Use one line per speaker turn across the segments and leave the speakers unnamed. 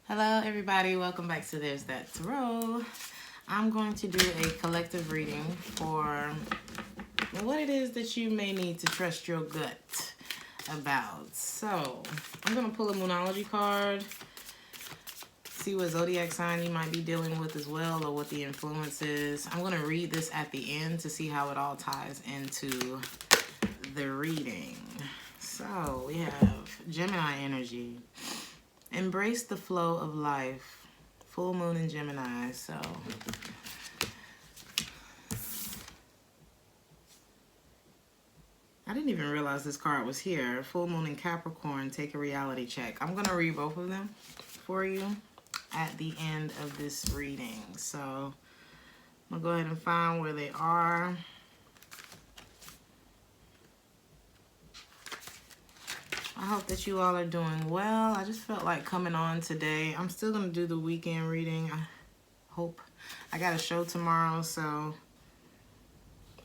Hello everybody, welcome back to Theresthattarot. I'm going to do a collective reading for what it is that you may need to trust your gut about. So, I'm going to pull a Moonology card, see what zodiac sign you might be dealing with as well, or what the influence is. I'm going to read this at the end to see how it all ties into the reading. So, we have Gemini energy. Embrace the flow of life. Full moon in Gemini. So I didn't even realize this card was here. Full moon in Capricorn. Take a reality check. I'm going to read both of them for you at the end of this reading. So I'm going to go ahead and find where they are. I hope that you all are doing well. I just felt like coming on today. I'm still going to do the weekend reading. I hope. I got a show tomorrow, so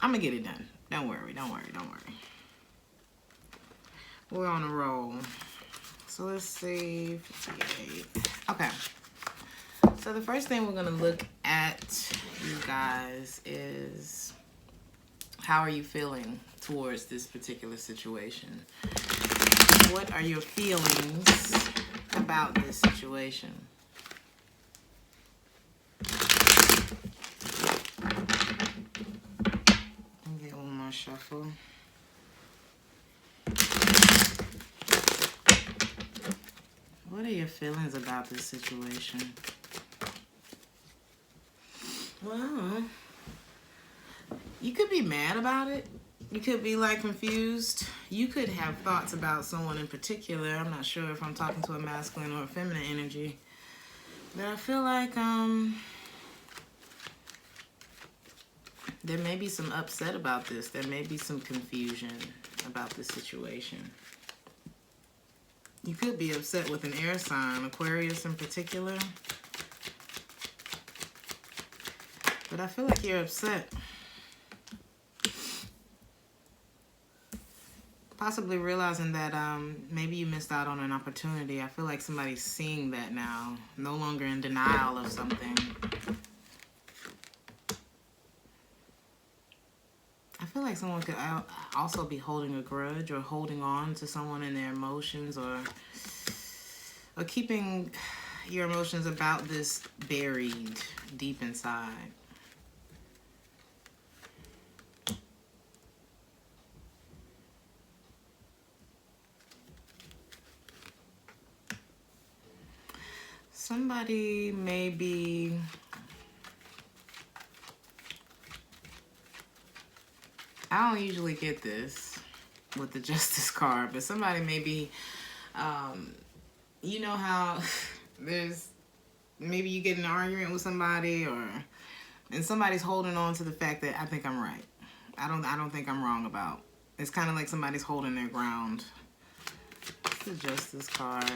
I'm going to get it done. Don't worry, don't worry, don't worry. We're on a roll. So let's see. 58. Okay. So the first thing we're going to look at, you guys, is how are you feeling towards this particular situation? What are your feelings about this situation? Get one more shuffle. What are your feelings about this situation? Well, you could be mad about it. You could be like confused. You could have thoughts about someone in particular. I'm not sure if I'm talking to a masculine or a feminine energy. But I feel like there may be some upset about this. There may be some confusion about this situation. You could be upset with an air sign, Aquarius in particular. But I feel like you're upset. Possibly realizing that maybe you missed out on an opportunity. I feel like somebody's seeing that now. No longer in denial of something. I feel like someone could also be holding a grudge or holding on to someone in their emotions, or keeping your emotions about this buried deep inside. Somebody may be I don't usually get this with the Justice card, but somebody may be, you know how there's, maybe you get in an argument with somebody, and somebody's holding on to the fact that I think I'm right. I don't think I'm wrong about. It's kind of like somebody's holding their ground. It's the Justice card.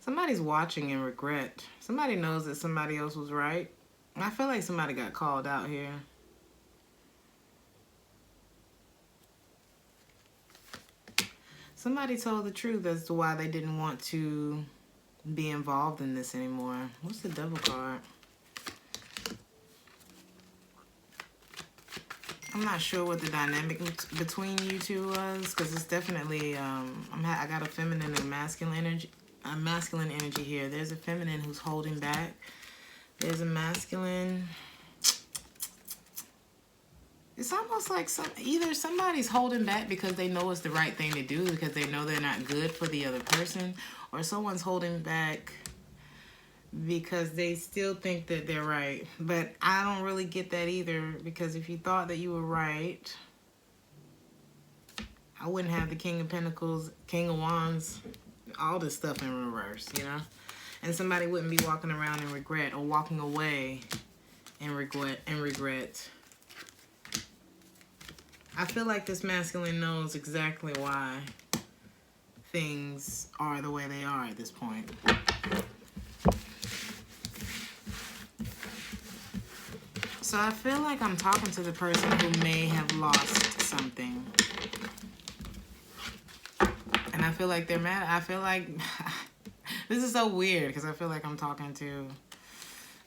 Somebody's watching and regret. Somebody knows that somebody else was right. I feel like somebody got called out here. Somebody told the truth as to why they didn't want to be involved in this anymore. What's the Devil card? I'm not sure what the dynamic between you two was, because it's definitely I got a feminine and a masculine energy here. There's a feminine who's holding back. There's a masculine. It's almost like either somebody's holding back because they know it's the right thing to do, because they know they're not good for the other person, or someone's holding back because they still think that they're right. But I don't really get that either, because if you thought that you were right, I wouldn't have the King of Pentacles, King of Wands, all this stuff in reverse, you know? And somebody wouldn't be walking around in regret or walking away in regret. I feel like this masculine knows exactly why things are the way they are at this point. So I feel like I'm talking to the person who may have lost something. And I feel like they're mad. I feel like this is so weird because I feel like I'm talking to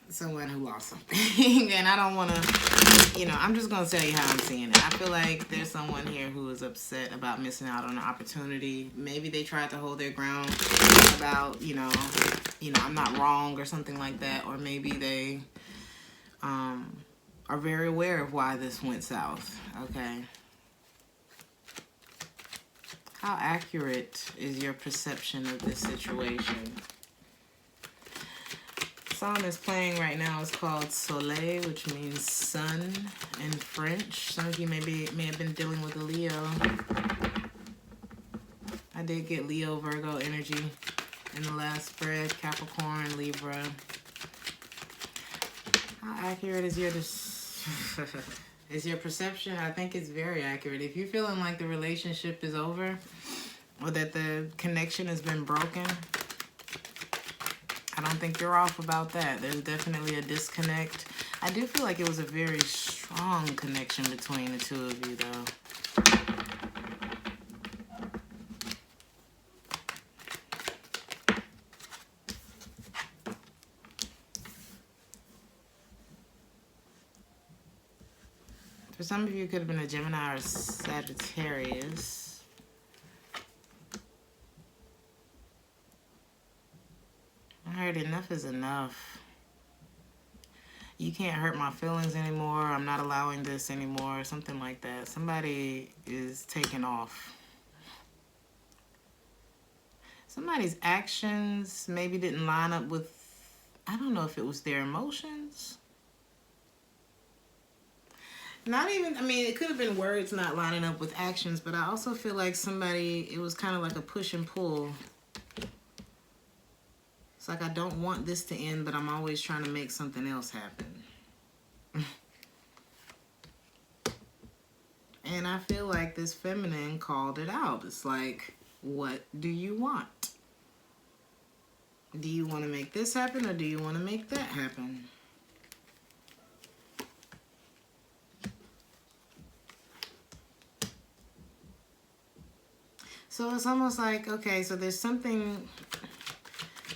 someone who lost something. And I don't want to, you know, I'm just going to tell you how I'm seeing it. I feel like there's someone here who is upset about missing out on an opportunity. Maybe they tried to hold their ground about, you know, I'm not wrong or something like that. Or maybe they are very aware of why this went south. Okay. How accurate is your perception of this situation? The song that's playing right now is called Soleil, which means sun in French. Some of you may have been dealing with a Leo. I did get Leo, Virgo energy in the last spread. Capricorn, Libra. How accurate is your perception? I think it's very accurate. If you're feeling like the relationship is over or that the connection has been broken, I don't think you're off about that. There's definitely a disconnect. I do feel like it was a very strong connection between the two of you, though. For some of you, it could have been a Gemini or Sagittarius. I heard enough is enough. You can't hurt my feelings anymore. I'm not allowing this anymore. Something like that. Somebody is taking off. Somebody's actions maybe didn't line up with, I don't know if it was their emotions. Not even, I mean, it could have been words not lining up with actions, but I also feel like it was kind of like a push and pull. It's like I don't want this to end, but I'm always trying to make something else happen. And I feel like this feminine called it out. It's like, what do you want? Do you want to make this happen or do you want to make that happen? So it's almost like, okay, so there's something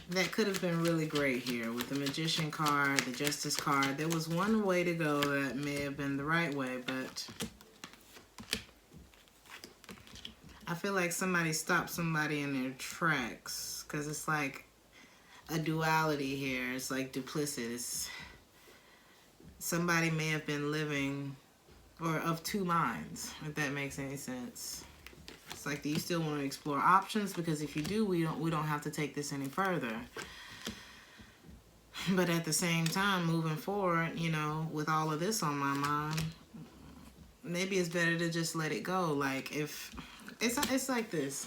that could have been really great here with the Magician card, the Justice card. There was one way to go that may have been the right way, but I feel like somebody stopped somebody in their tracks because it's like a duality here. It's like duplicitous. Somebody may have been living or of two minds, if that makes any sense. It's like, do you still want to explore options? Because if you do, we don't have to take this any further. But at the same time, moving forward, you know, with all of this on my mind, maybe it's better to just let it go. Like, if it's like this.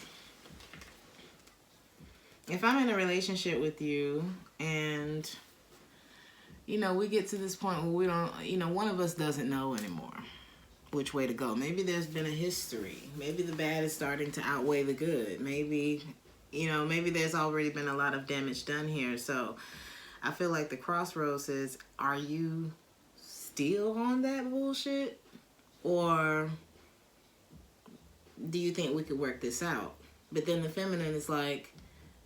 If I'm in a relationship with you and, you know, we get to this point where we don't, you know, one of us doesn't know anymore which way to go. Maybe there's been a history. Maybe the bad is starting to outweigh the good. Maybe, you know, maybe there's already been a lot of damage done here. So I feel like the crossroads is, are you still on that bullshit? Or do you think we could work this out? But then the feminine is like,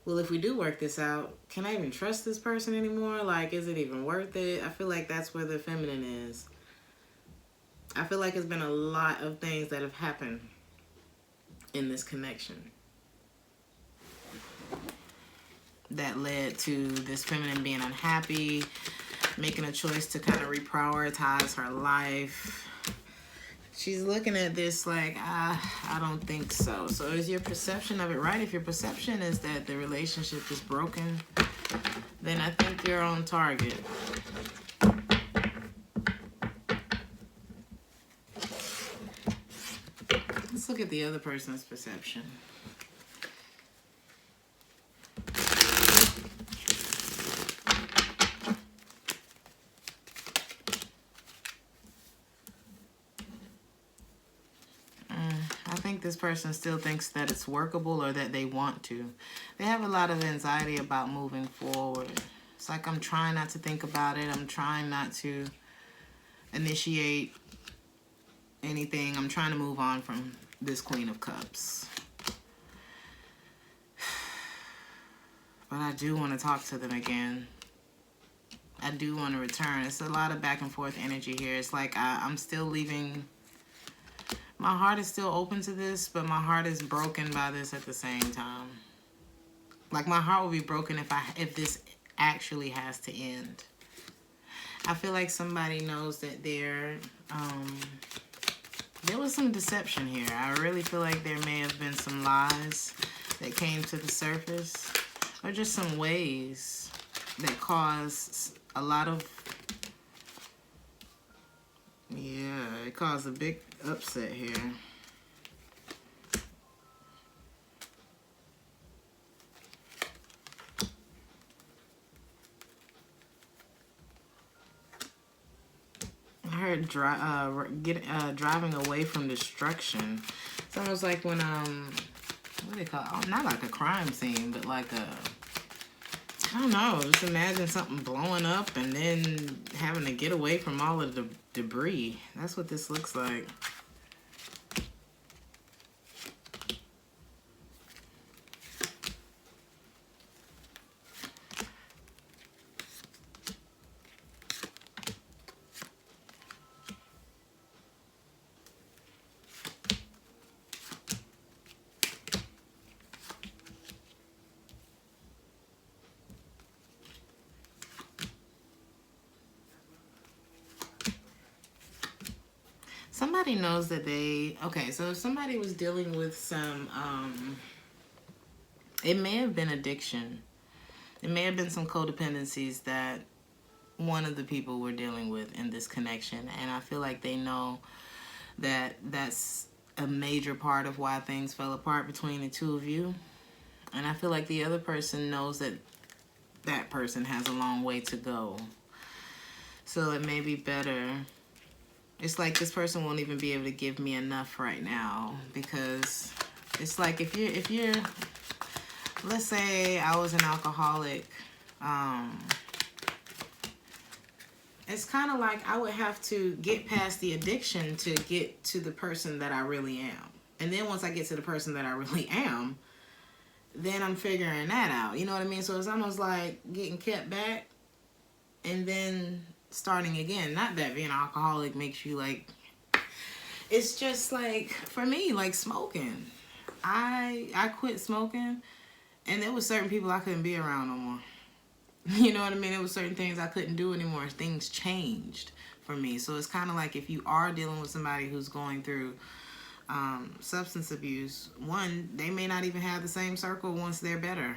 well, if we do work this out, can I even trust this person anymore? Like, is it even worth it? I feel like that's where the feminine is. I feel like it's been a lot of things that have happened in this connection that led to this feminine being unhappy, making a choice to kind of reprioritize her life. She's looking at this like, I don't think so. So is your perception of it right? If your perception is that the relationship is broken, then I think you're on target. Let's look at the other person's perception. I think this person still thinks that it's workable or that they want to. They have a lot of anxiety about moving forward. It's like, I'm trying not to think about it. I'm trying not to initiate anything. I'm trying to move on from this Queen of Cups. But I do want to talk to them again. I do want to return. It's a lot of back and forth energy here. It's like I'm still leaving. My heart is still open to this, but my heart is broken by this at the same time. Like, my heart will be broken if this actually has to end. I feel like somebody knows that there was some deception here. I really feel like there may have been some lies that came to the surface, or just some ways that caused a lot of, yeah, it caused a big upset here. I heard driving away from destruction. It's almost like when what do they call it? Oh, not like a crime scene, but like a, I don't know, just imagine something blowing up and then having to get away from all of the debris. That's what this looks like. Somebody knows that okay, so if somebody was dealing with some, it may have been addiction. It may have been some codependencies that one of the people were dealing with in this connection. And I feel like they know that that's a major part of why things fell apart between the two of you. And I feel like the other person knows that that person has a long way to go. So it may be better. It's like this person won't even be able to give me enough right now, because it's like if you're, let's say I was an alcoholic, it's kind of like I would have to get past the addiction to get to the person that I really am. And then once I get to the person that I really am, then I'm figuring that out. You know what I mean? So it's almost like getting kept back and then starting again. Not that being an alcoholic makes you like, it's just like, for me, like smoking. I quit smoking, and there was certain people I couldn't be around no more. You know what I mean? There was certain things I couldn't do anymore. Things changed for me. So it's kind of like, if you are dealing with somebody who's going through substance abuse, one, they may not even have the same circle once they're better.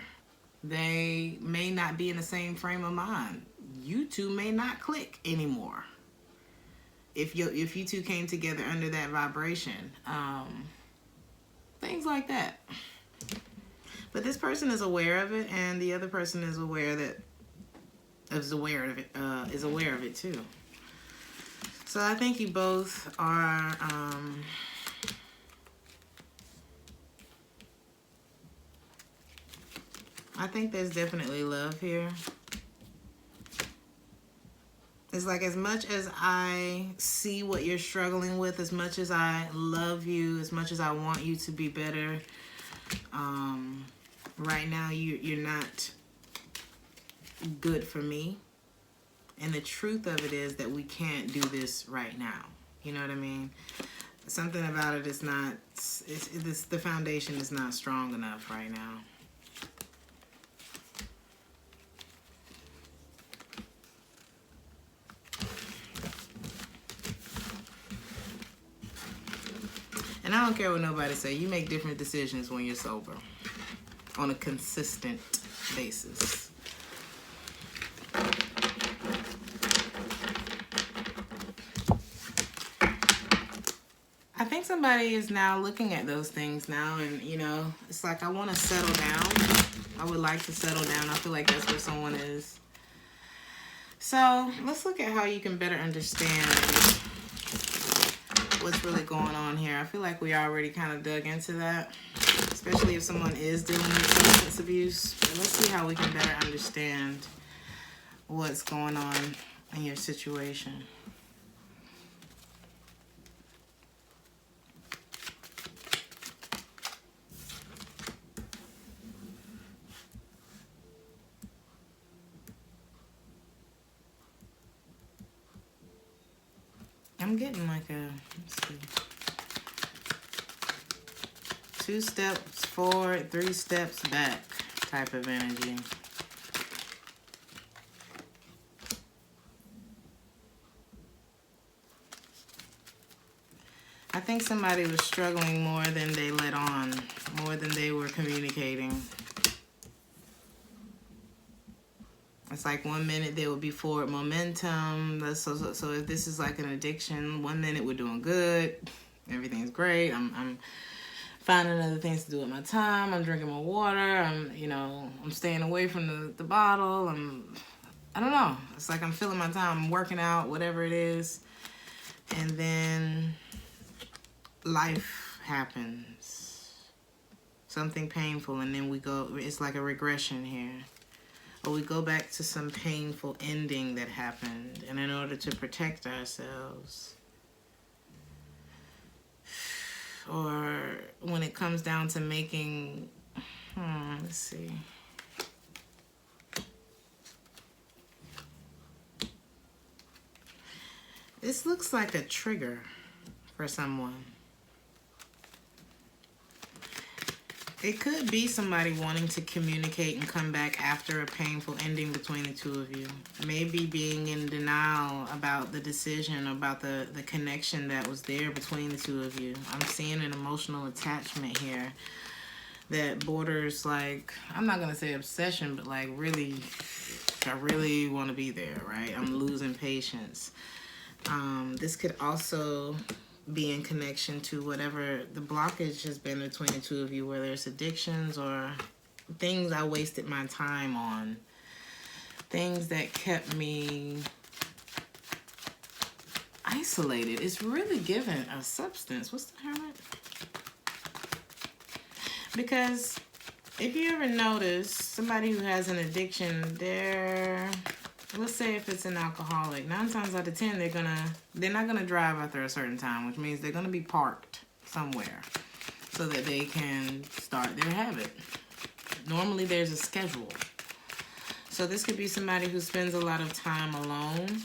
They may not be in the same frame of mind. You two may not click anymore if you two came together under that vibration. Things like that. But this person is aware of it, and the other person is aware of it too. So I think you both are I think there's definitely love here. It's like, as much as I see what you're struggling with, as much as I love you, as much as I want you to be better, right now you're not good for me. And the truth of it is that we can't do this right now. You know what I mean? Something about it is not, the foundation is not strong enough right now. And I don't care what nobody say. You make different decisions when you're sober, on a consistent basis. somebody is now looking at those things now, and you know, it's like, I want to settle down. I would like to settle down. I feel like that's where someone is. So let's look at how you can better understand what's really going on here. I feel like we already kind of dug into that, especially if someone is dealing with substance abuse. But let's see how we can better understand what's going on in your situation. I'm getting like a, let's see, 2 steps forward, 3 steps back type of energy. I think somebody was struggling more than they let on, more than they were communicating. It's like 1 minute they would be forward momentum. So if this is like an addiction, 1 minute we're doing good, everything's great. I'm finding other things to do with my time. I'm drinking my water. I'm staying away from the bottle. I don't know. It's like I'm filling my time. I'm working out, whatever it is, and then life happens, something painful, and then we go. It's like a regression here. Or we go back to some painful ending that happened, and in order to protect ourselves, or when it comes down to making, let's see. This looks like a trigger for someone. It could be somebody wanting to communicate and come back after a painful ending between the two of you. Maybe being in denial about the decision, about the connection that was there between the two of you. I'm seeing an emotional attachment here that borders, like, I'm not going to say obsession, but like really, I really want to be there, right? I'm losing patience. This could also be in connection to whatever the blockage has been between the two of you, whether it's addictions or things I wasted my time on, things that kept me isolated. It's really given a substance. What's the Hermit? Because if you ever notice somebody who has an addiction, let's say if it's an alcoholic, 9 times out of 10, they're not gonna drive after a certain time, which means they're gonna be parked somewhere so that they can start their habit. Normally there's a schedule. So this could be somebody who spends a lot of time alone,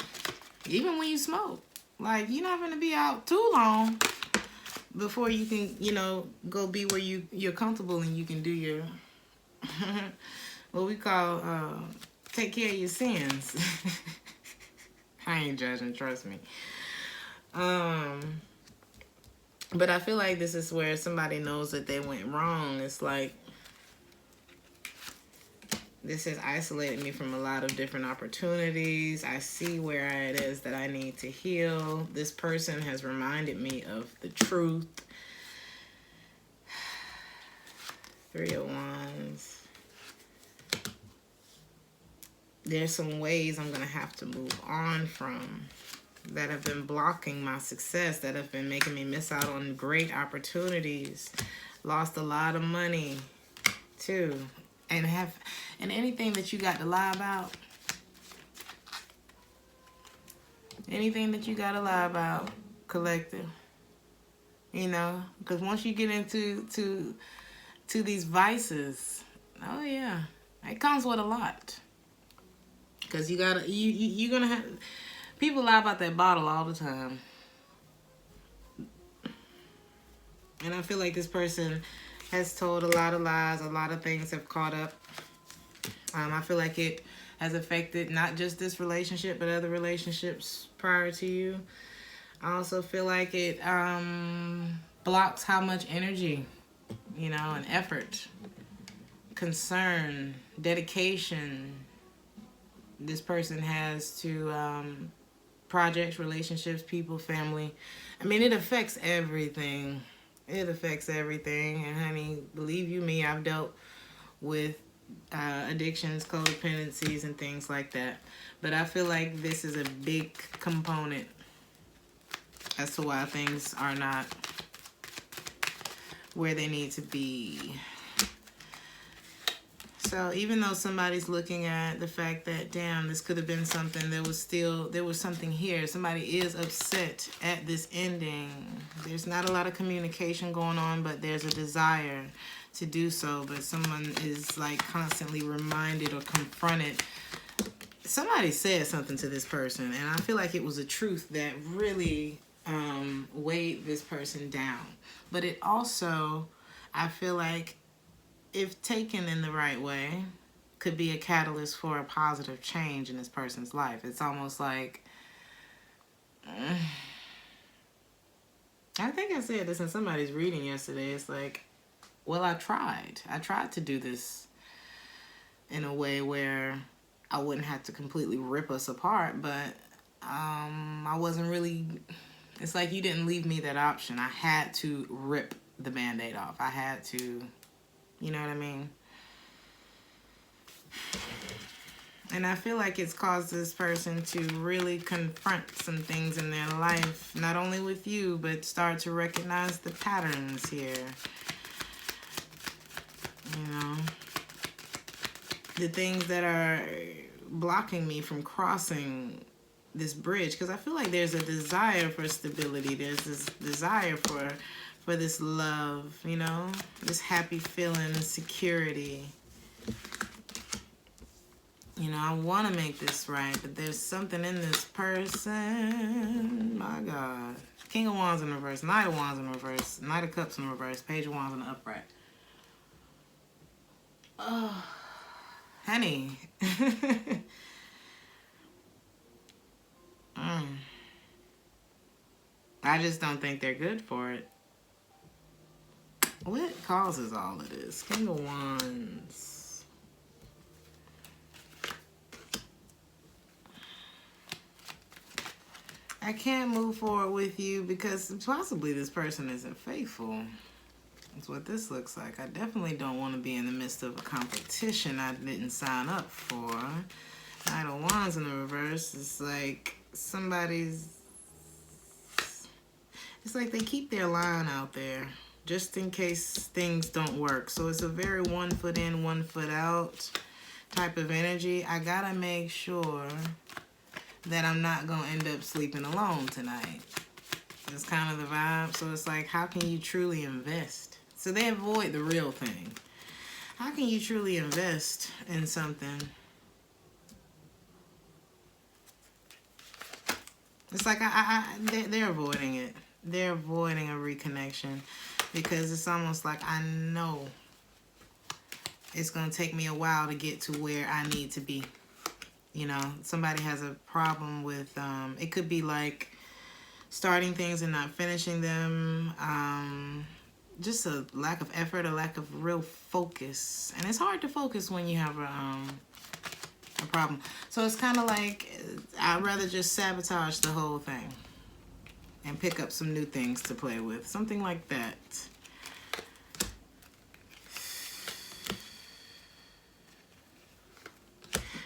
even when you smoke. Like, you're not gonna be out too long before you can, go be where you're comfortable and you can do your, what we call, take care of your sins. I ain't judging, trust me. But I feel like this is where somebody knows that they went wrong. It's like, this has isolated me from a lot of different opportunities. I see where it is that I need to heal. This person has reminded me of the truth. 3 of Wands. There's some ways I'm going to have to move on from that have been blocking my success, that have been making me miss out on great opportunities. Lost a lot of money, too. And anything that you got to lie about, anything that you got to lie about, collective. Because once you get into these vices, oh yeah, it comes with a lot. Because you're going to have... People lie about that bottle all the time. And I feel like this person has told a lot of lies. A lot of things have caught up. I feel like it has affected not just this relationship, but other relationships prior to you. I also feel like it blocks how much energy, and effort, concern, dedication this person has to projects, relationships, people, family. I mean, it affects everything. It affects everything. And honey, believe you me, I've dealt with addictions, codependencies, and things like that. But I feel like this is a big component as to why things are not where they need to be. So even though somebody's looking at the fact that, damn, this could have been something, there was something here. Somebody is upset at this ending. There's not a lot of communication going on, but there's a desire to do so. But someone is like constantly reminded or confronted. Somebody said something to this person, and I feel like it was a truth that really weighed this person down. But it also, I feel like, if taken in the right way, could be a catalyst for a positive change in this person's life. It's almost like, I think I said this in somebody's reading yesterday. It's like, well, I tried to do this in a way where I wouldn't have to completely rip us apart, but I wasn't really, it's like you didn't leave me that option. I had to rip the Band-Aid off. I had to, you know what I mean? And I feel like it's caused this person to really confront some things in their life, not only with you, but start to recognize the patterns here. You know, the things that are blocking me from crossing this bridge, because I feel like there's a desire for stability. There's this desire for this love, you know, this happy feeling, security. You know, I want to make this right, but there's something in this person. My God. King of Wands in reverse, Knight of Wands in reverse, Knight of Cups in reverse, Page of Wands in the upright. Oh, honey. I just don't think they're good for it. What causes all of this? King of Wands. I can't move forward with you because possibly this person isn't faithful. That's what this looks like. I definitely don't want to be in the midst of a competition I didn't sign up for. Knight of Wands in the reverse. It's like somebody's... It's like they keep their line out there just in case things don't work. So it's a very 1 foot in, 1 foot out type of energy. I gotta make sure that I'm not gonna end up sleeping alone tonight. That's kind of the vibe. So it's like, how can you truly invest? So they avoid the real thing. How can you truly invest in something? It's like they're avoiding it. They're avoiding a reconnection because it's almost like I know it's going to take me a while to get to where I need to be. You know, somebody has a problem with, it could be like starting things and not finishing them. Just a lack of effort, a lack of real focus. And it's hard to focus when you have a problem. So it's kind of like I'd rather just sabotage the whole thing and pick up some new things to play with. Something like that.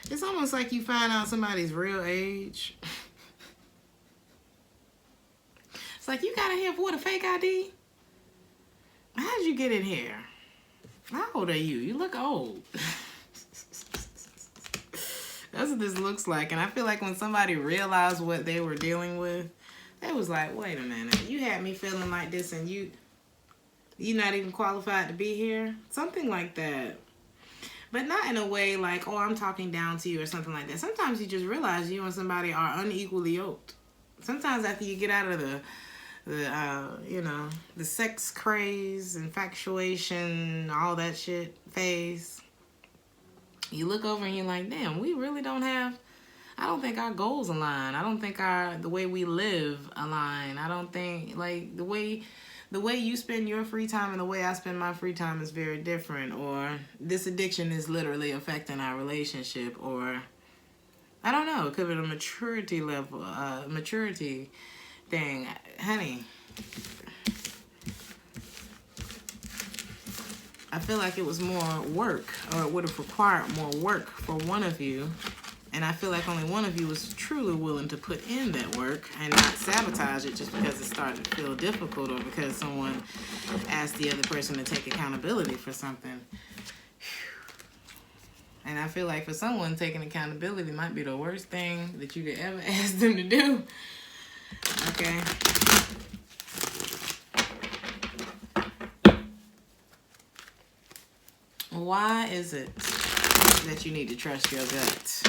It's almost like you find out somebody's real age. It's like, you got in here for a fake ID? How did you get in here? How old are you? You look old. That's what this looks like. And I feel like when somebody realized what they were dealing with, they was like, wait a minute. You had me feeling like this and you not even qualified to be here? Something like that. But not in a way like, oh, I'm talking down to you or something like that. Sometimes you just realize you and somebody are unequally yoked. Sometimes after you get out of the sex craze, infatuation, all that shit phase, you look over and you're like, damn, we really don't have, I don't think our goals align. I don't think the way we live align. I don't think, like, the way you spend your free time and the way I spend my free time is very different. Or this addiction is literally affecting our relationship. Or I don't know. It could be a maturity level, maturity thing. Honey, I feel like it was more work, or it would have required more work for one of you. And I feel like only one of you was truly willing to put in that work and not sabotage it just because it started to feel difficult or because someone asked the other person to take accountability for something. And I feel like for someone, taking accountability might be the worst thing that you could ever ask them to do. Okay. Why is it that you need to trust your gut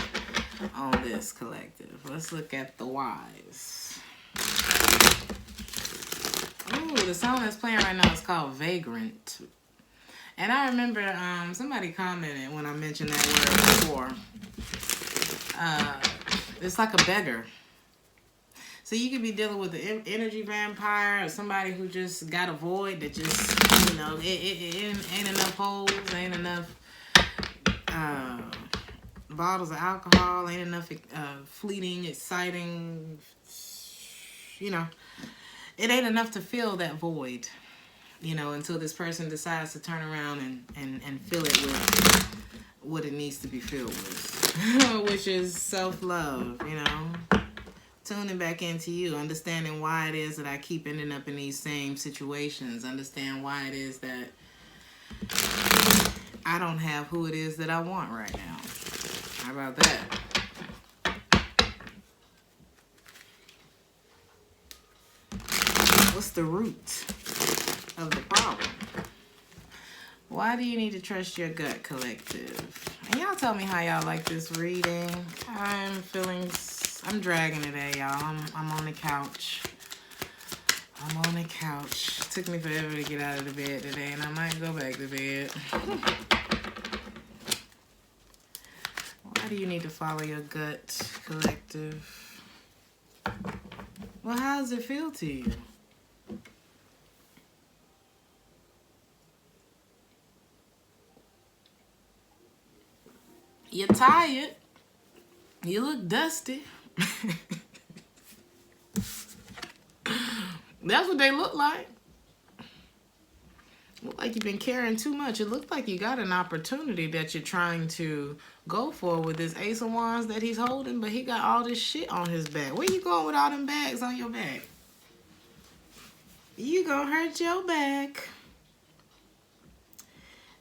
on this collective? Let's look at the whys. Ooh, the song that's playing right now is called Vagrant. And I remember somebody commented when I mentioned that word before. It's like a beggar. So you could be dealing with an energy vampire or somebody who just got a void that just, you know, it ain't enough holes, ain't enough bottles of alcohol, ain't enough fleeting, exciting, you know, it ain't enough to fill that void, you know, until this person decides to turn around and fill it with what it needs to be filled with, which is self-love, you know. Tuning back into you, understanding why it is that I keep ending up in these same situations, understand why it is that I don't have who it is that I want right now. How about that? What's the root of the problem? Why do you need to trust your gut, collective? And y'all tell me how y'all like this reading. I'm dragging today, y'all. I'm on the couch. I'm on the couch. It took me forever to get out of the bed today, and I might go back to bed. Why do you need to follow your gut, collective? Well, how does it feel to you? You're tired. You look dusty. That's what they look like. Look like you've been carrying too much. It looks like you got an opportunity that you're trying to go for with this Ace of Wands that he's holding, but he got all this shit on his back. Where you going with all them bags on your back? You gonna hurt your back.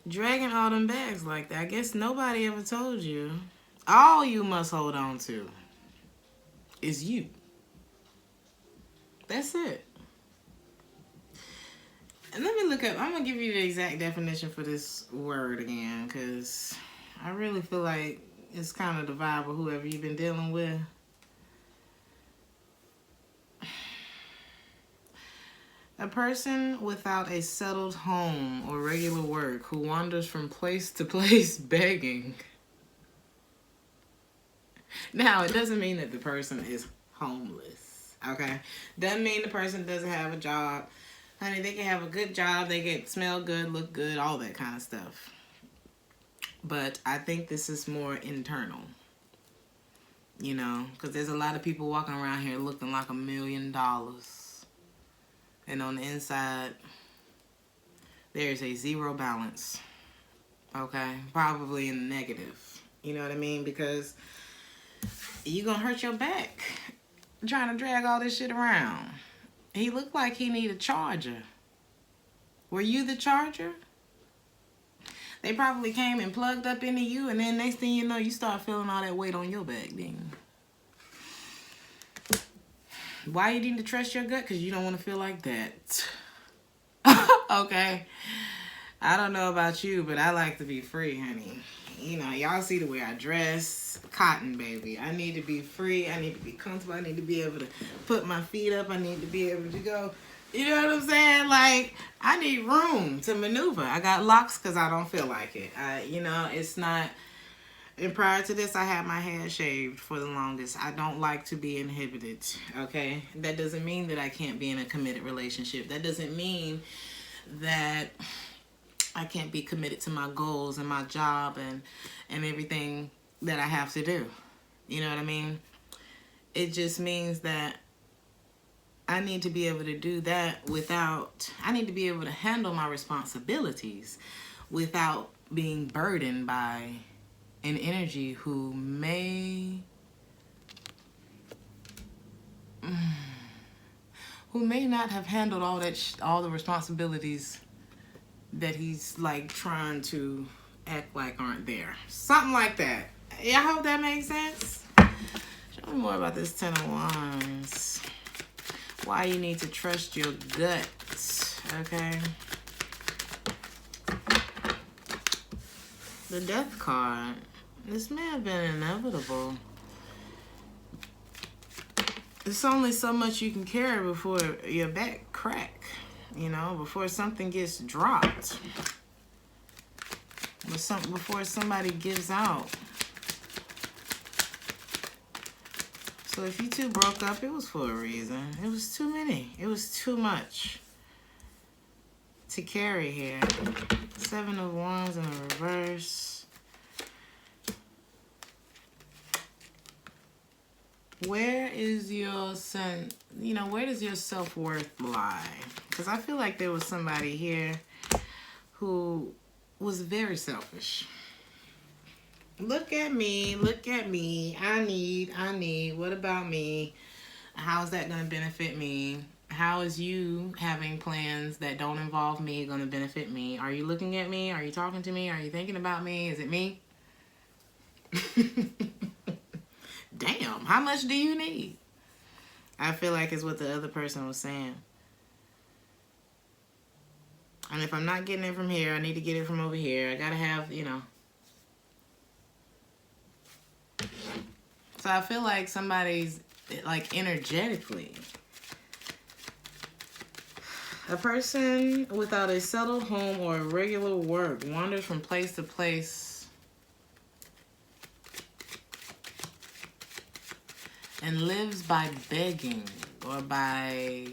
Dragging all them bags like that. I guess nobody ever told you. All you must hold on to is you. That's it. And let me look up. I'm going to give you the exact definition for this word again, because I really feel like it's kind of the vibe of whoever you've been dealing with. A person without a settled home or regular work who wanders from place to place begging. Now, it doesn't mean that the person is homeless, okay? Doesn't mean the person doesn't have a job. Honey, they can have a good job. They can smell good, look good, all that kind of stuff. But I think this is more internal, you know, because there's a lot of people walking around here looking like $1 million. And on the inside, there's a zero balance, okay? Probably in the negative, you know what I mean? Because you're going to hurt your back trying to drag all this shit around. He looked like he need a charger. Were you the charger? They probably came and plugged up into you, and then next thing you know, you start feeling all that weight on your back, then. Why you need to trust your gut? Because you don't want to feel like that. Okay. I don't know about you, but I like to be free, honey. You know, y'all see the way I dress. Cotton, baby. I need to be free. I need to be comfortable. I need to be able to put my feet up. I need to be able to go. You know what I'm saying? Like, I need room to maneuver. I got locks because I don't feel like it. You know, it's not... And prior to this, I had my hair shaved for the longest. I don't like to be inhibited, okay? That doesn't mean that I can't be in a committed relationship. That doesn't mean that I can't be committed to my goals and my job and everything that I have to do. You know what I mean? It just means that I need to be able to do that without, I need to be able to handle my responsibilities without being burdened by an energy who may not have handled all the responsibilities that he's like trying to act like aren't there. Something like that. Yeah, I hope that makes sense. Show me more about this 10 of Wands. Why you need to trust your gut. Okay. The Death card. This may have been inevitable. There's only so much you can carry before your back crack. You know, before something gets dropped. Before somebody gives out. So if you two broke up, it was for a reason. It was too many. It was too much to carry here. 7 of Wands in the reverse. Where is your where does your self-worth lie? Because I feel like there was somebody here who was very selfish. Look at me, I need, what about me? How's that going to benefit me? How is you having plans that don't involve me going to benefit me? Are you looking at me? Are you talking to me? Are you thinking about me? Is it me? Damn, how much do you need? I feel like it's what the other person was saying. And if I'm not getting it from here, I need to get it from over here. I gotta have, So I feel like somebody's, like, energetically. A person without a settled home or regular work wanders from place to place and lives by begging or by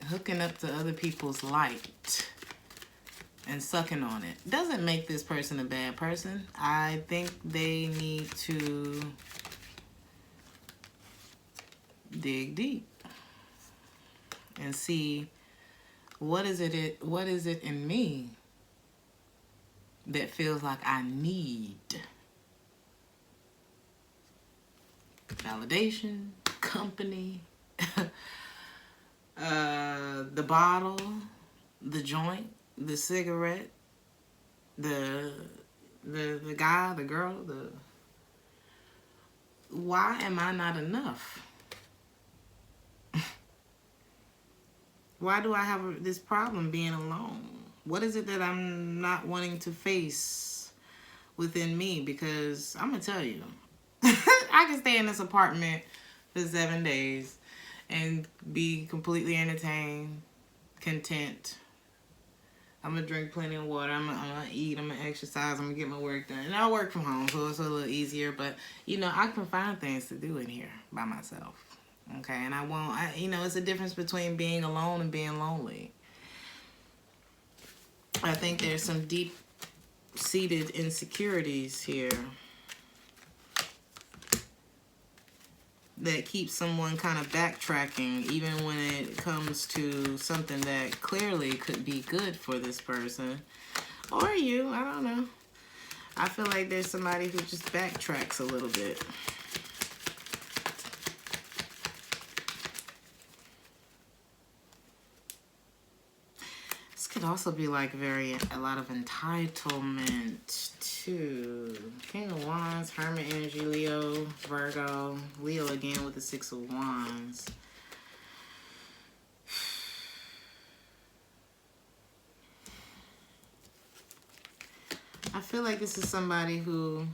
hooking up to other people's light and sucking on it. Doesn't make this person a bad person. I think they need to dig deep and see what is it in me that feels like I need validation, company, the bottle, the joint, the cigarette, the guy, the girl, why am I not enough? Why do I have this problem being alone? What is it that I'm not wanting to face within me? Because I'm going to tell you, I can stay in this apartment for 7 days and be completely entertained, content. I'm going to drink plenty of water. I'm going to eat. I'm going to exercise. I'm going to get my work done. And I work from home, so it's a little easier. But, I can find things to do in here by myself. Okay, and I won't, it's a difference between being alone and being lonely. I think there's some deep-seated insecurities here that keep someone kind of backtracking, even when it comes to something that clearly could be good for this person. Or you, I don't know. I feel like there's somebody who just backtracks a little bit. Could also be like a lot of entitlement too. King of Wands, Hermit energy, Leo, Virgo, Leo again with the 6 of Wands. I feel like this is somebody who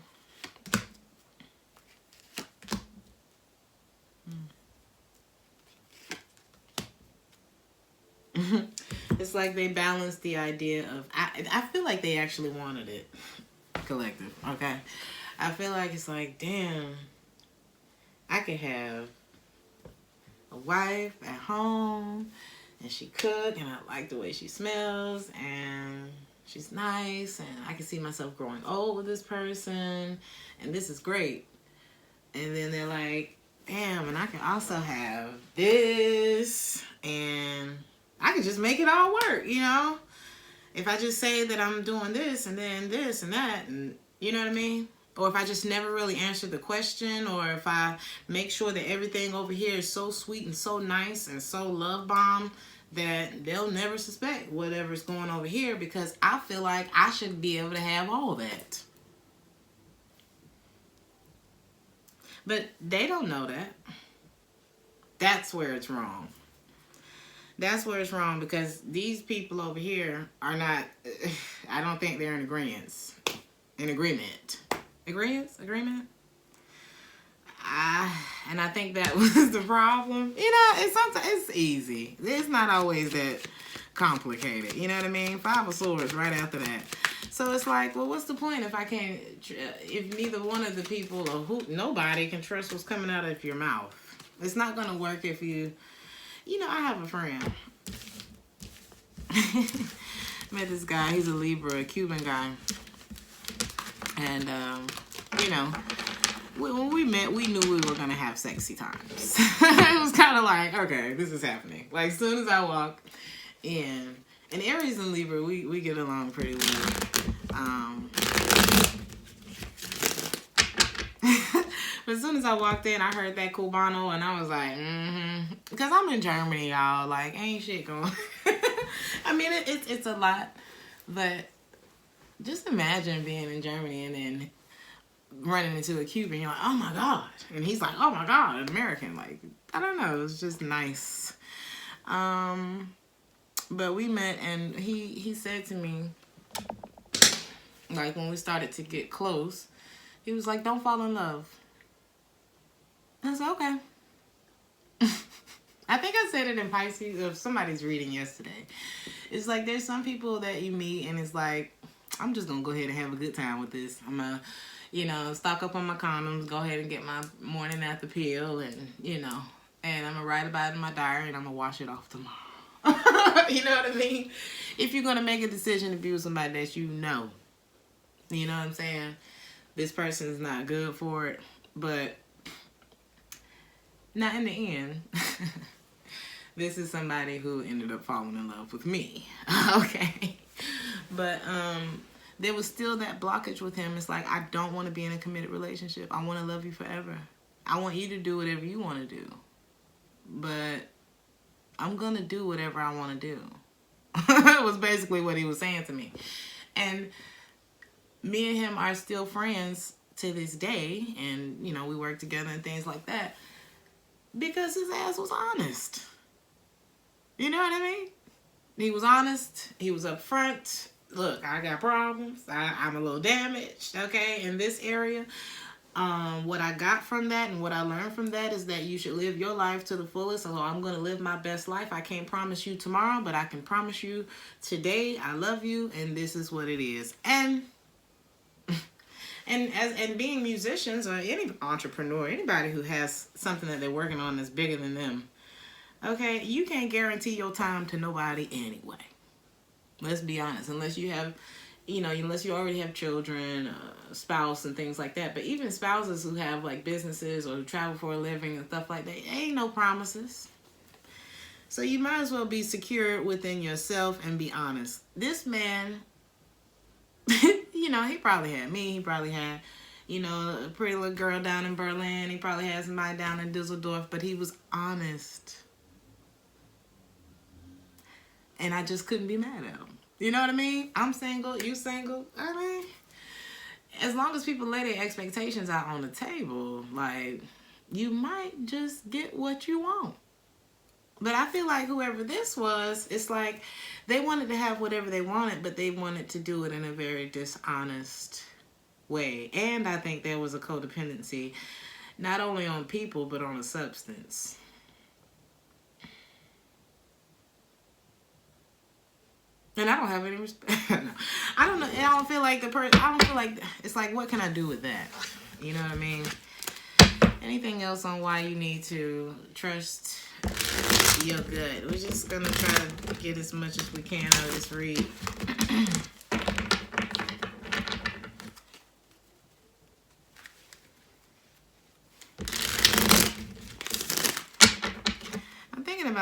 it's like they balance the idea of, I feel like they actually wanted it, collective, okay? I feel like it's like, damn, I could have a wife at home, and she cook, and I like the way she smells, and she's nice, and I can see myself growing old with this person, and this is great. And then they're like, damn, and I can also have this, and I can just make it all work, you know? If I just say that I'm doing this and then this and that, and you know what I mean? Or if I just never really answer the question, or if I make sure that everything over here is so sweet and so nice and so love bomb that they'll never suspect whatever's going over here, because I feel like I should be able to have all that. But they don't know that. That's where it's wrong. That's where it's wrong, because these people over here are not, I don't think they're in agreement. Agreement? And I think that was the problem. You know, it's easy. It's not always that complicated. You know what I mean? 5 of Swords right after that. So it's like, well, what's the point if I can't, if neither one of the people or nobody can trust what's coming out of your mouth? It's not going to work if you know, I have a friend. Met this guy. He's a Libra, a Cuban guy. And, you know, when we met, we knew we were going to have sexy times. It was kind of like, okay, this is happening. Like, as soon as I walk in, and Aries and Libra, we get along pretty well. But as soon as I walked in, I heard that Cubano, and I was like, because I'm in Germany, y'all. Like, ain't shit going. I mean, it's a lot, but just imagine being in Germany and then running into a Cuban. You're like, oh my God. And he's like, oh my God, an American. Like, I don't know. It's just nice. But we met, and he said to me, like, when we started to get close, he was like, don't fall in love. I said, okay. I think I said it in Pisces, or somebody's reading yesterday. It's like, there's some people that you meet, and it's like, I'm just going to go ahead and have a good time with this. I'm going to, you know, stock up on my condoms, go ahead and get my morning after pill, and, you know, and I'm going to write about it in my diary, and I'm going to wash it off tomorrow. You know what I mean? If you're going to make a decision to be with somebody that you know what I'm saying? This person is not good for it, but not in the end. This is somebody who ended up falling in love with me. Okay. But there was still that blockage with him. It's like, I don't want to be in a committed relationship. I want to love you forever. I want you to do whatever you want to do. But I'm going to do whatever I want to do. That was basically what he was saying to me. And me and him are still friends to this day. And, you know, we work together and things like that. Because his ass was honest. You know what I mean? He was honest. He was upfront. Look, I got problems. I'm a little damaged, okay, in this area. What I got from that and what I learned from that is that you should live your life to the fullest. So I'm going to live my best life. I can't promise you tomorrow, but I can promise you today I love you, and this is what it is. And being musicians, or any entrepreneur, anybody who has something that they're working on that's bigger than them, okay, you can't guarantee your time to nobody anyway. Let's be honest. Unless you have, unless you already have children, spouse and things like that. But even spouses who have like businesses or who travel for a living and stuff like that, ain't no promises. So you might as well be secure within yourself and be honest. This man, he probably had me. He probably had, a pretty little girl down in Berlin. He probably had somebody down in Düsseldorf, but he was honest. And I just couldn't be mad at him. You know what I mean? I'm single, you single. I mean, as long as people lay their expectations out on the table, like, you might just get what you want. But I feel like whoever this was, it's like they wanted to have whatever they wanted, but they wanted to do it in a very dishonest way. And I think there was a codependency, not only on people, but on a substance. And I don't have any respect. No. I don't know. I don't feel like it's like, what can I do with that? You know what I mean? Anything else on why you need to trust your gut? We're just going to try to get as much as we can out of this read.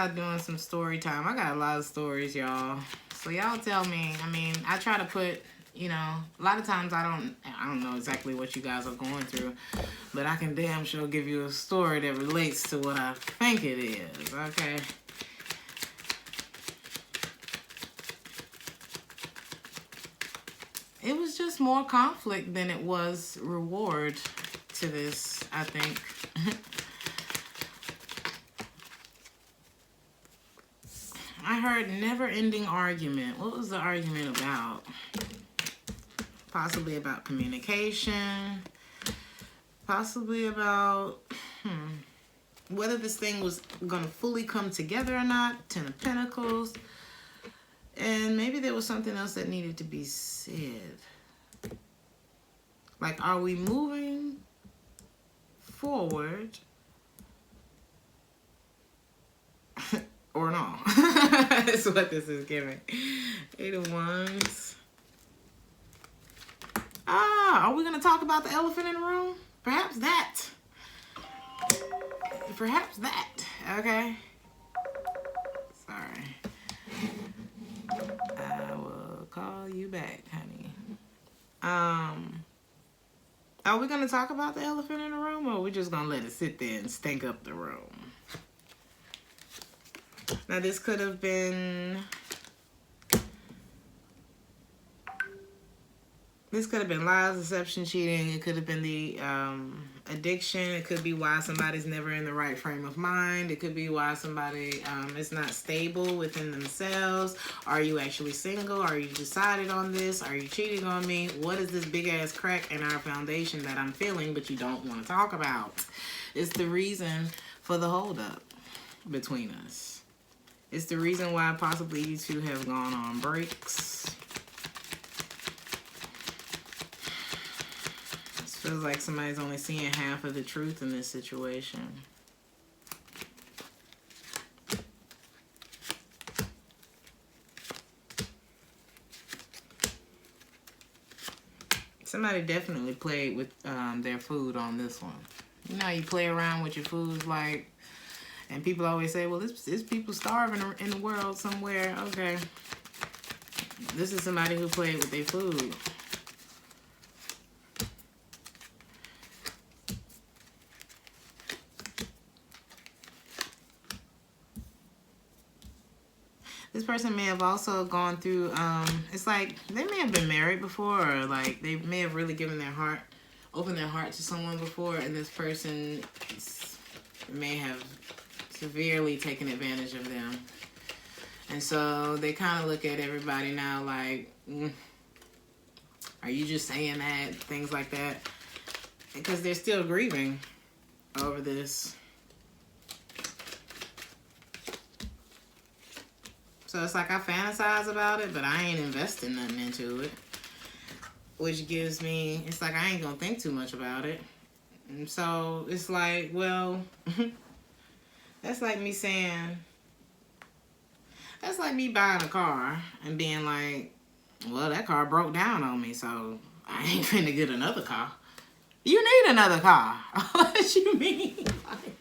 about doing some story time. I got a lot of stories, y'all. So y'all tell me. I mean, I try to put, you know, a lot of times I don't know exactly what you guys are going through, but I can damn sure give you a story that relates to what I think it is, okay? It was just more conflict than it was reward to this, I think. I heard never-ending argument. What was the argument about? Possibly about communication. Possibly about whether this thing was going to fully come together or not. Ten of Pentacles. And maybe there was something else that needed to be said. Like, are we moving forward or no? That's what this is giving. 8 of Wands. Are we going to talk about the elephant in the room? Perhaps that. Perhaps that. Okay. Sorry. I will call you back, honey. Are we going to talk about the elephant in the room, or are we just going to let it sit there and stink up the room? Now, this could have been... This could have been lies, deception, cheating. It could have been the addiction. It could be why somebody's never in the right frame of mind. It could be why somebody is not stable within themselves. Are you actually single? Are you decided on this? Are you cheating on me? What is this big-ass crack in our foundation that I'm feeling but you don't want to talk about? It's the reason for the holdup between us. It's the reason why possibly you two have gone on breaks. Feels like somebody's only seeing half of the truth in this situation. Somebody definitely played with their food on this one. You know how you play around with your foods, like, and people always say, well, there's people starving in the world somewhere. Okay. This is somebody who played with their food. This person may have also gone through, it's like they may have been married before, or like they may have really given their heart, opened their heart to someone before, and this person may have severely taken advantage of them. And so they kind of look at everybody now like, are you just saying that? Things like that. Because they're still grieving over this. So it's like I fantasize about it, but I ain't investing nothing into it. Which gives me, it's like I ain't gonna think too much about it. And so it's like, well, that's like me saying, that's like me buying a car and being like, well, that car broke down on me, so I ain't finna get another car. You need another car. What you mean? Like,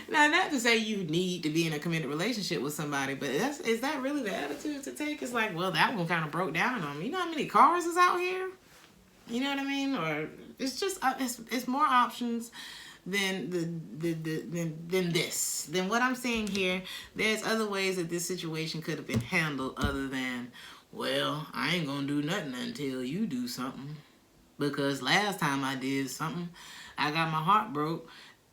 now, not to say you need to be in a committed relationship with somebody, but is that really the attitude to take? It's like, well, that one kind of broke down on me. You know how many cars is out here? You know what I mean? Or it's just it's more options than this. Than what I'm saying here. There's other ways that this situation could have been handled other than, well, I ain't gonna do nothing until you do something. Because last time I did something, I got my heart broke.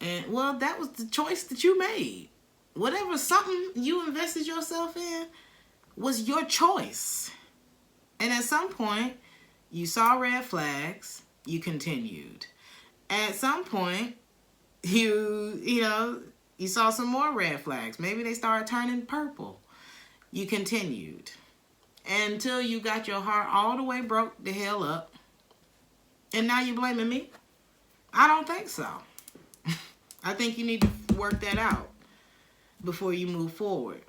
And, well, that was the choice that you made. Whatever something you invested yourself in was your choice. And at some point, you saw red flags, you continued. At some point, you saw some more red flags. Maybe they started turning purple. You continued. Until you got your heart all the way broke the hell up. And now you're blaming me? I don't think so. I think you need to work that out before you move forward.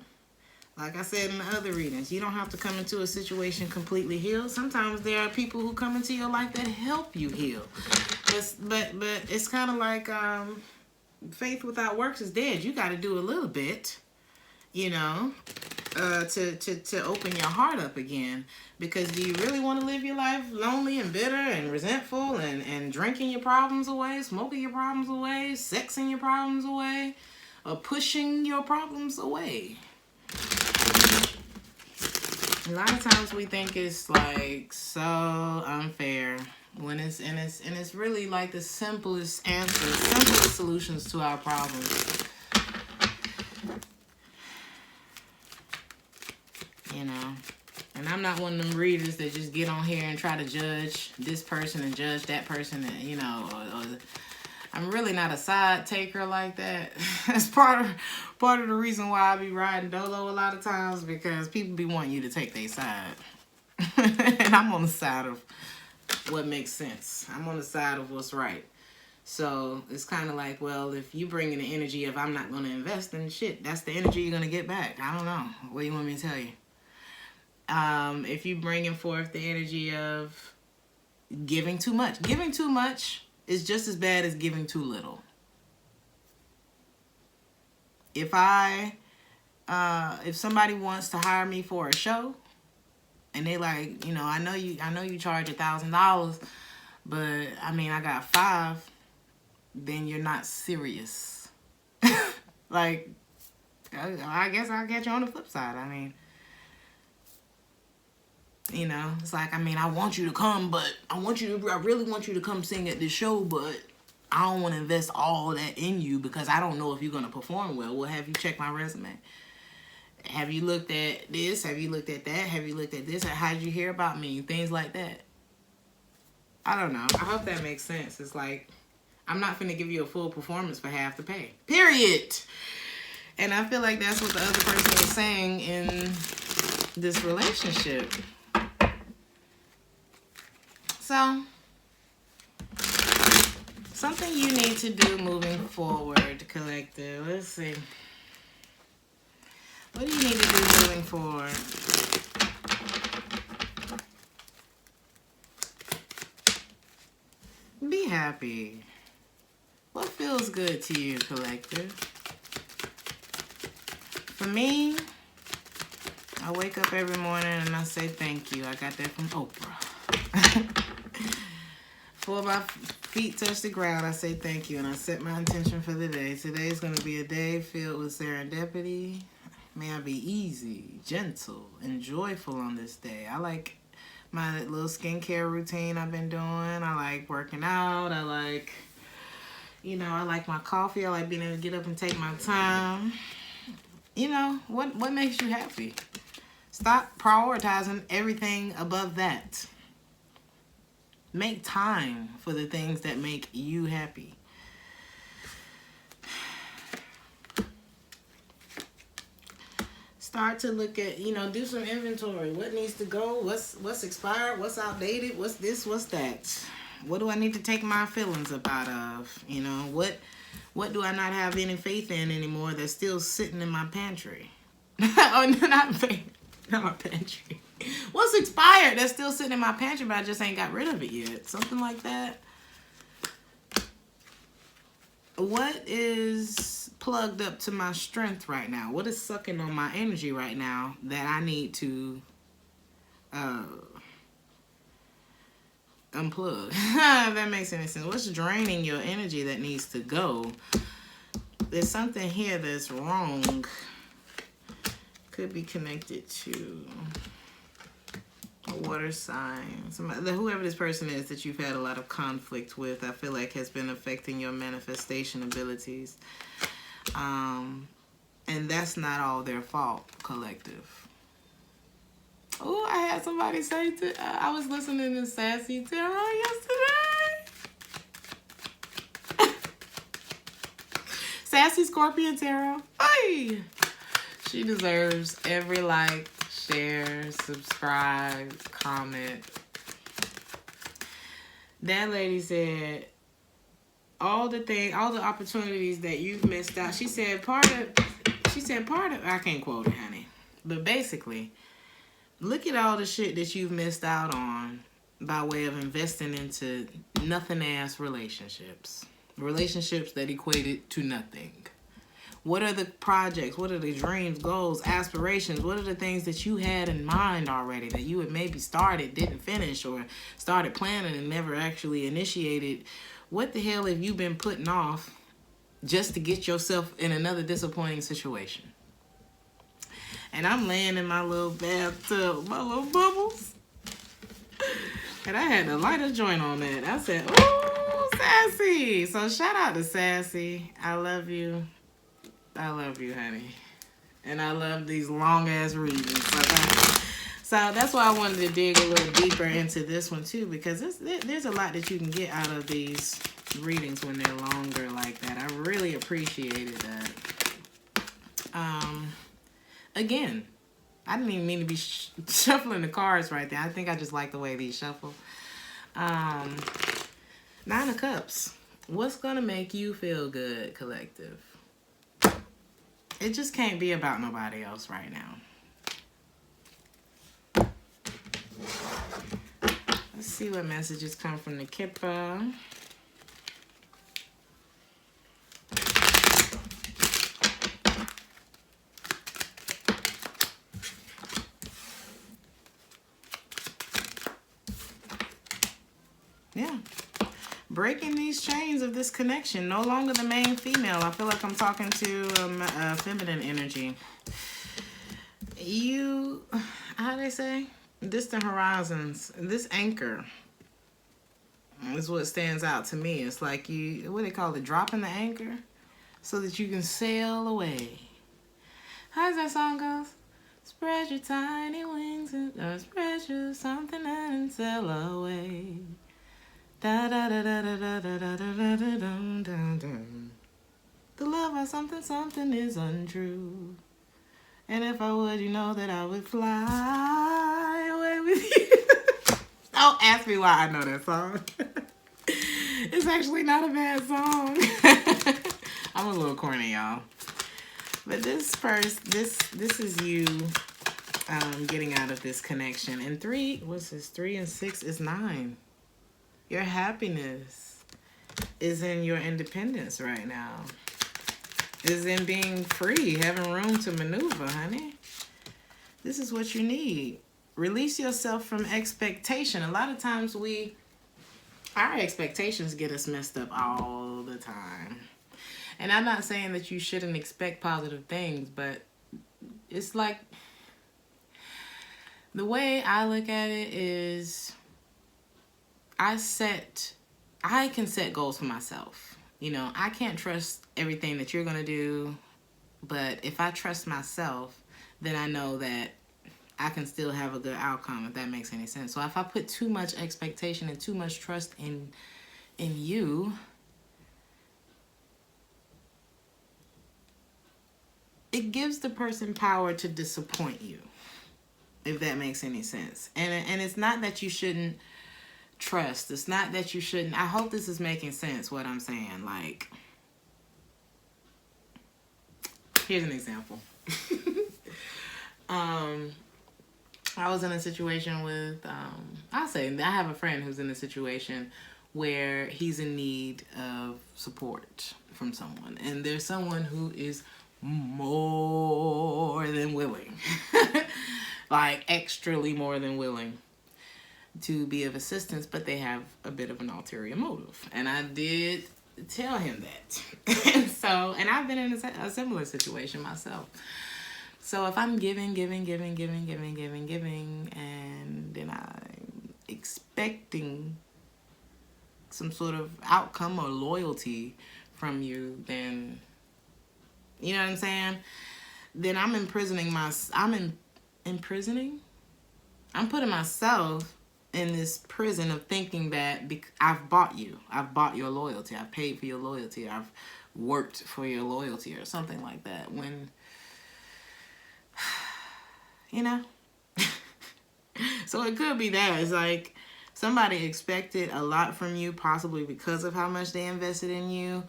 Like I said in the other readings, you don't have to come into a situation completely healed. Sometimes there are people who come into your life that help you heal. But it's kind of like faith without works is dead. You got to do a little bit. you know, to open your heart up again. Because do you really want to live your life lonely and bitter and resentful and drinking your problems away, smoking your problems away, sexing your problems away, or pushing your problems away? A lot of times we think it's like so unfair when it's really like the simplest answers, simplest solutions to our problems. You know, and I'm not one of them readers that just get on here and try to judge this person and judge that person, and, you know, or I'm really not a side taker like that. That's part of the reason why I be riding dolo a lot of times, because people be wanting you to take their side. And I'm on the side of what makes sense. I'm on the side of what's right. So it's kind of like, well, if you bring in the energy of I'm not going to invest, then shit, that's the energy you're going to get back. I don't know. What do you want me to tell you? If you bringing forth the energy of giving too much is just as bad as giving too little. If somebody wants to hire me for a show and they like, you know, I know you charge $1,000, but I mean, I got 5, then you're not serious. Like, I guess I'll get you on the flip side. I mean, you know, it's like, I mean, I want you to come, but I really want you to come sing at this show, but I don't want to invest all that in you because I don't know if you're going to perform well. Well, have you checked my resume? Have you looked at this? Have you looked at that? Have you looked at this? How did you hear about me? Things like that. I don't know. I hope that makes sense. It's like, I'm not finna give you a full performance for half the pay. Period. And I feel like that's what the other person is saying in this relationship. So, something you need to do moving forward, collective. Let's see. What do you need to do moving forward? Be happy. What feels good to you, collective? For me, I wake up every morning and I say thank you. I got that from Oprah. Before my feet touch the ground, I say thank you and I set my intention for the day. Today is going to be a day filled with serendipity. May I be easy, gentle, and joyful on this day. I like my little skincare routine I've been doing. I like working out. I like, you know, I like my coffee. I like being able to get up and take my time. You know, what makes you happy? Stop prioritizing everything above that. Make time for the things that make you happy. Start to look at, you know, do some inventory. What needs to go? What's expired? What's outdated? What's this? What's that? What do I need to take my feelings up out of? You know, what do I not have any faith in anymore that's still sitting in my pantry? Oh, not my pantry. What's expired that's still sitting in my pantry, but I just ain't got rid of it yet? Something like that. What is plugged up to my strength right now? What is sucking on my energy right now that I need to unplug? If that makes any sense. What's draining your energy that needs to go? There's something here that's wrong. Could be connected to a water sign. Whoever this person is that you've had a lot of conflict with, I feel like has been affecting your manifestation abilities. And that's not all their fault, collective. Oh, I had somebody say, I was listening to Sassy Tarot yesterday. Sassy Scorpion Tarot. Hey! She deserves every like, share, subscribe, comment. That lady said, all the opportunities that you've missed out. She said part of, I can't quote it, honey. But basically, look at all the shit that you've missed out on by way of investing into nothing-ass relationships. Relationships that equated to nothing. What are the projects? What are the dreams, goals, aspirations? What are the things that you had in mind already that you had maybe started, didn't finish, or started planning and never actually initiated? What the hell have you been putting off just to get yourself in another disappointing situation? And I'm laying in my little bathtub, my little bubbles. And I had to light a joint on that. I said, "Ooh, Sassy." So shout out to Sassy. I love you. I love you, honey. And I love these long-ass readings. So that's why I wanted to dig a little deeper into this one, too, because there's a lot that you can get out of these readings when they're longer like that. I really appreciated that. Again, I didn't even mean to be shuffling the cards right there. I think I just like the way these shuffle. 9 of Cups. What's going to make you feel good, collective? It just can't be about nobody else right now. Let's see what messages come from the Kippa. Yeah. Breaking these chains of this connection. No longer the main female. I feel like I'm talking to a feminine energy. How do they say? Distant horizons. This anchor is what stands out to me. It's like what do they call it? Dropping the anchor so that you can sail away. How does that song go? Spread your tiny wings and spread you something and sail away. Da da da da da da da da da da da da. The love of something is untrue. And if I would, you know that I would fly away with you. Don't ask me why I know that song. It's actually not a bad song. I'm a little corny, y'all. But this is you getting out of this connection. And 3 and 6 is 9. Your happiness is in your independence right now. Is in being free, having room to maneuver, honey. This is what you need. Release yourself from expectation. A lot of times our expectations get us messed up all the time. And I'm not saying that you shouldn't expect positive things, but it's like, the way I look at it is, I can set goals for myself. You know, I can't trust everything that you're going to do, but if I trust myself, then I know that I can still have a good outcome, if that makes any sense. So if I put too much expectation and too much trust in you, it gives the person power to disappoint you, if that makes any sense. And it's not that you shouldn't trust. It's not that you shouldn't. I hope this is making sense, what I'm saying. Like, here's an example. I was in a situation with, I have a friend who's in a situation where he's in need of support from someone. And there's someone who is more than willing, like extrally more than willing to be of assistance, but they have a bit of an ulterior motive. And I did tell him that. And I've been in a similar situation myself. So if I'm giving, and then I'm expecting some sort of outcome or loyalty from you, then, you know what I'm saying? Then I'm I'm putting myself in this prison of thinking that I've bought you. I've bought your loyalty. I've paid for your loyalty. I've worked for your loyalty or something like that. When, you know? So it could be that. It's like somebody expected a lot from you, possibly because of how much they invested in you.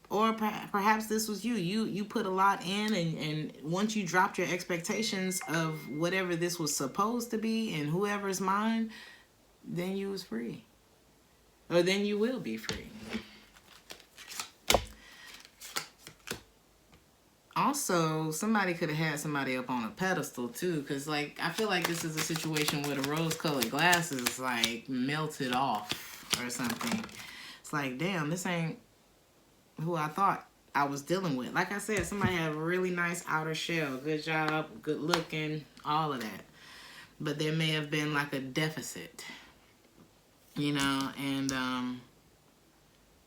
Or perhaps this was you. You put a lot in, and once you dropped your expectations of whatever this was supposed to be in whoever's mind, then you was free. Or then you will be free. Also, somebody could have had somebody up on a pedestal too, because like I feel like this is a situation where the rose-colored glasses like melted off or something. It's like, damn, this ain't who I thought I was dealing with. Like I said, somebody had a really nice outer shell, good job, good looking, all of that. But there may have been like a deficit, you know, and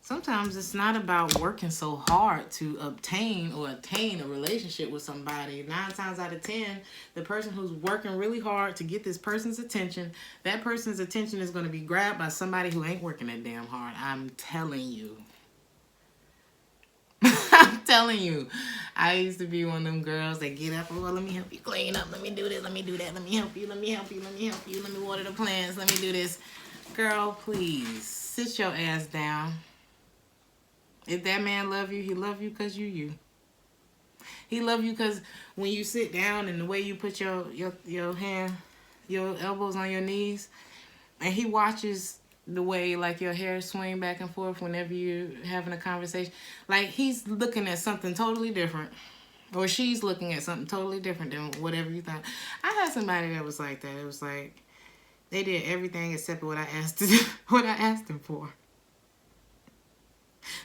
sometimes it's not about working so hard to obtain or attain a relationship with somebody. 9 times out of 10, the person who's working really hard to get this person's attention, that person's attention is going to be grabbed by somebody who ain't working that damn hard. I'm telling you. I'm telling you. I used to be one of them girls that get up, oh, let me help you clean up, let me do this, let me do that, let me help you, let me help you, let me help you, let me water the plants, let me do this. Girl, please, sit your ass down. If that man love you, he love you because you. He love you because when you sit down and the way you put your hand, your elbows on your knees, and he watches the way like your hair swing back and forth whenever you're having a conversation. Like he's looking at something totally different. Or she's looking at something totally different than whatever you thought. I had somebody that was like that. It was like they did everything except what I asked them for.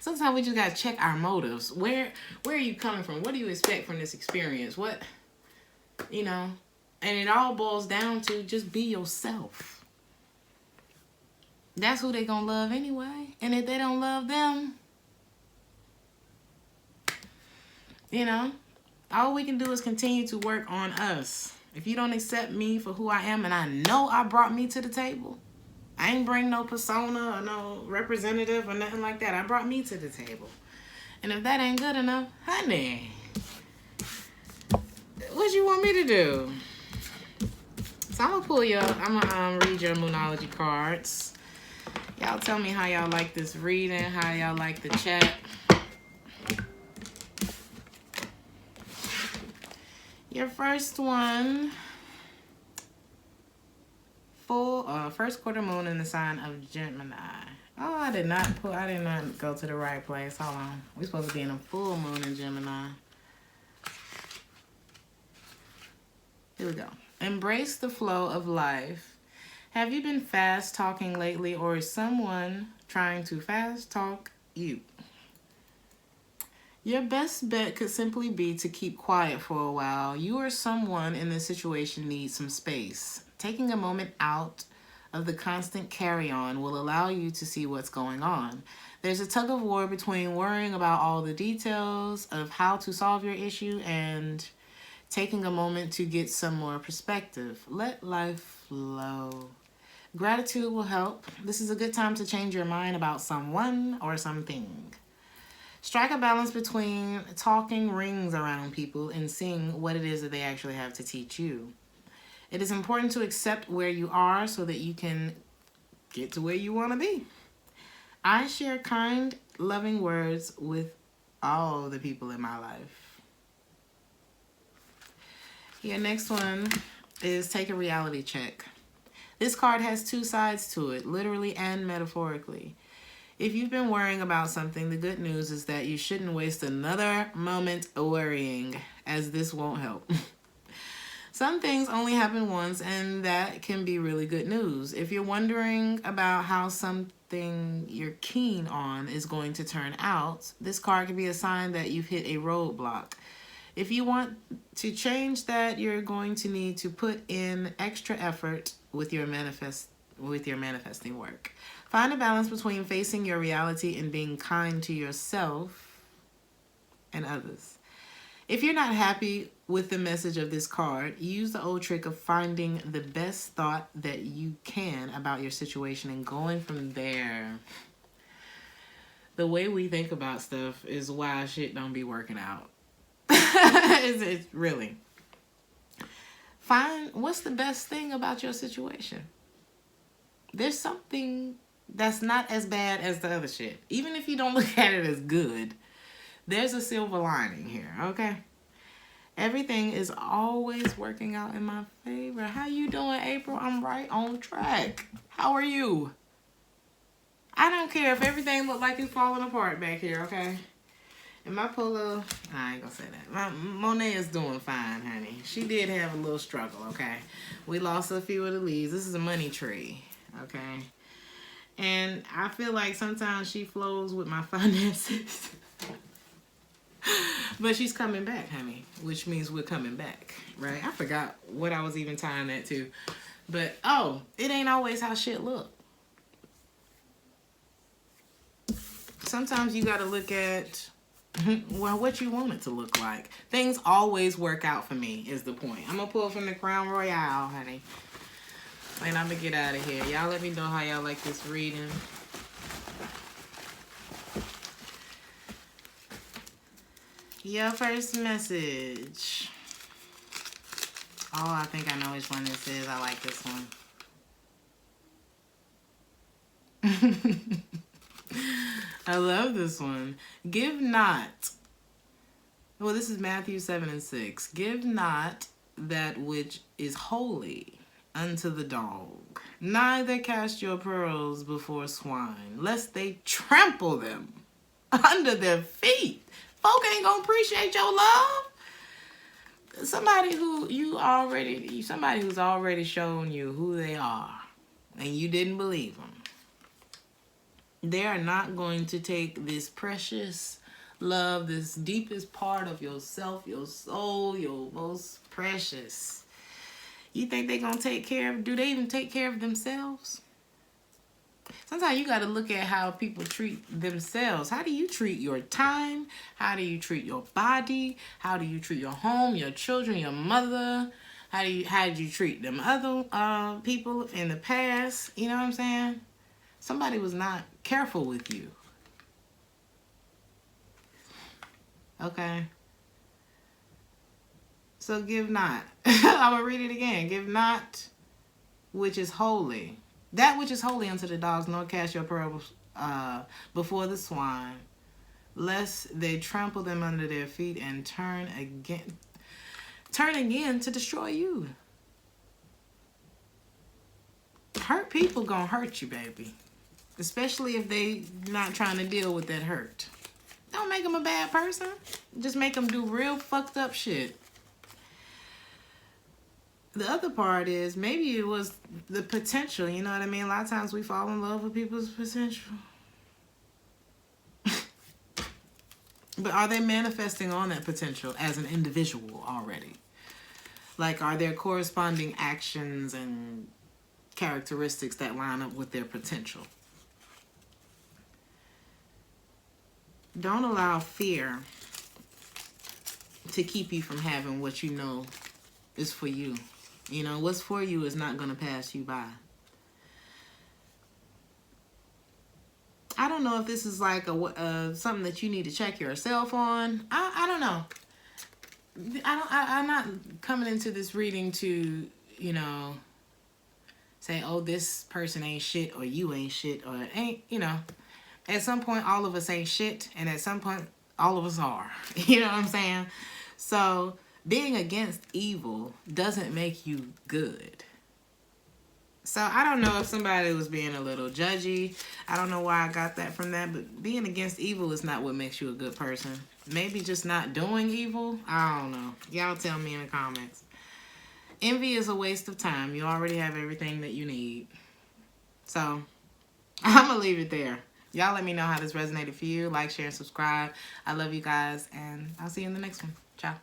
Sometimes we just gotta check our motives. Where are you coming from? What do you expect from this experience? What, you know? And it all boils down to just be yourself. That's who they gonna love anyway. And if they don't love them, you know, all we can do is continue to work on us. If you don't accept me for who I am, and I know I brought me to the table, I ain't bring no persona or no representative or nothing like that. I brought me to the table. And if that ain't good enough, honey, what you want me to do? So I'm gonna read your Moonology cards. Y'all tell me how y'all like this reading, how y'all like the chat. Your first one, first quarter moon in the sign of Gemini. Oh, I did not go to the right place. Hold on. We're supposed to be in a full moon in Gemini. Here we go. Embrace the flow of life. Have you been fast talking lately, or is someone trying to fast talk you? Your best bet could simply be to keep quiet for a while. You or someone in this situation needs some space. Taking a moment out of the constant carry-on will allow you to see what's going on. There's a tug of war between worrying about all the details of how to solve your issue and taking a moment to get some more perspective. Let life flow. Gratitude will help. This is a good time to change your mind about someone or something. Strike a balance between talking rings around people and seeing what it is that they actually have to teach you. It is important to accept where you are so that you can get to where you want to be. I share kind, loving words with all the people in my life. Your next one is take a reality check. This card has 2 sides to it, literally and metaphorically. If you've been worrying about something, the good news is that you shouldn't waste another moment worrying, as this won't help. Some things only happen once, and that can be really good news. If you're wondering about how something you're keen on is going to turn out, this card can be a sign that you've hit a roadblock. If you want to change that, you're going to need to put in extra effort with your manifesting work. Find a balance between facing your reality and being kind to yourself and others. If you're not happy with the message of this card, use the old trick of finding the best thought that you can about your situation and going from there. The way we think about stuff is why shit don't be working out. It's really. Find what's the best thing about your situation. There's something that's not as bad as the other shit. Even if you don't look at it as good, there's a silver lining here, okay? Everything is always working out in my favor. How you doing, April? I'm right on track. How are you? I don't care if everything look like it's falling apart back here, okay? And my polo, I ain't gonna say that. Monet is doing fine, honey. She did have a little struggle, okay? We lost a few of the leaves. This is a money tree, okay? And I feel like sometimes she flows with my finances. But she's coming back, honey, which means we're coming back, right? I forgot what I was even tying that to. But, oh, it ain't always how shit look. Sometimes you got to look at, well, what you want it to look like. Things always work out for me is the point. I'm going to pull from the Crown Royale, honey. And I'm going to get out of here. Y'all let me know how y'all like this reading. Your first message. Oh, I think I know which one this is. I like this one. I love this one. Give not. Well, this is Matthew 7:6. Give not that which is holy unto the dog, neither cast your pearls before swine, lest they trample them under their feet. Folk ain't gonna appreciate your love. Somebody who's already shown you who they are, and you didn't believe them. They are not going to take this precious love, this deepest part of yourself, your soul, your most precious. You think they're going to take care of, do they even take care of themselves? Sometimes you got to look at how people treat themselves. How do you treat your time? How do you treat your body? How do you treat your home, your children, your mother? How did you treat them other people in the past? You know what I'm saying? Somebody was not careful with you. Okay. So give not. I'm going to read it again. Give not which is holy. That which is holy unto the dogs, nor cast your pearls before the swine, lest they trample them under their feet and turn again to destroy you. Hurt people gonna hurt you, baby. Especially if they not trying to deal with that hurt. Don't make them a bad person. Just make them do real fucked up shit. The other part is maybe it was the potential. You know what I mean? A lot of times we fall in love with people's potential. But are they manifesting on that potential as an individual already? Like, are there corresponding actions and characteristics that line up with their potential? Don't allow fear to keep you from having what you know is for you. You know, what's for you is not going to pass you by. I don't know if this is like something that you need to check yourself on. I don't know. I'm not coming into this reading to, you know, say, oh, this person ain't shit or you ain't shit or ain't, you know. At some point, all of us ain't shit, and at some point, all of us are. You know what I'm saying? So being against evil doesn't make you good. So I don't know if somebody was being a little judgy. I don't know why I got that from that, but being against evil is not what makes you a good person. Maybe just not doing evil. I don't know. Y'all tell me in the comments. Envy is a waste of time. You already have everything that you need. So I'm going to leave it there. Y'all let me know how this resonated for you. Like, share, and subscribe. I love you guys, and I'll see you in the next one. Ciao.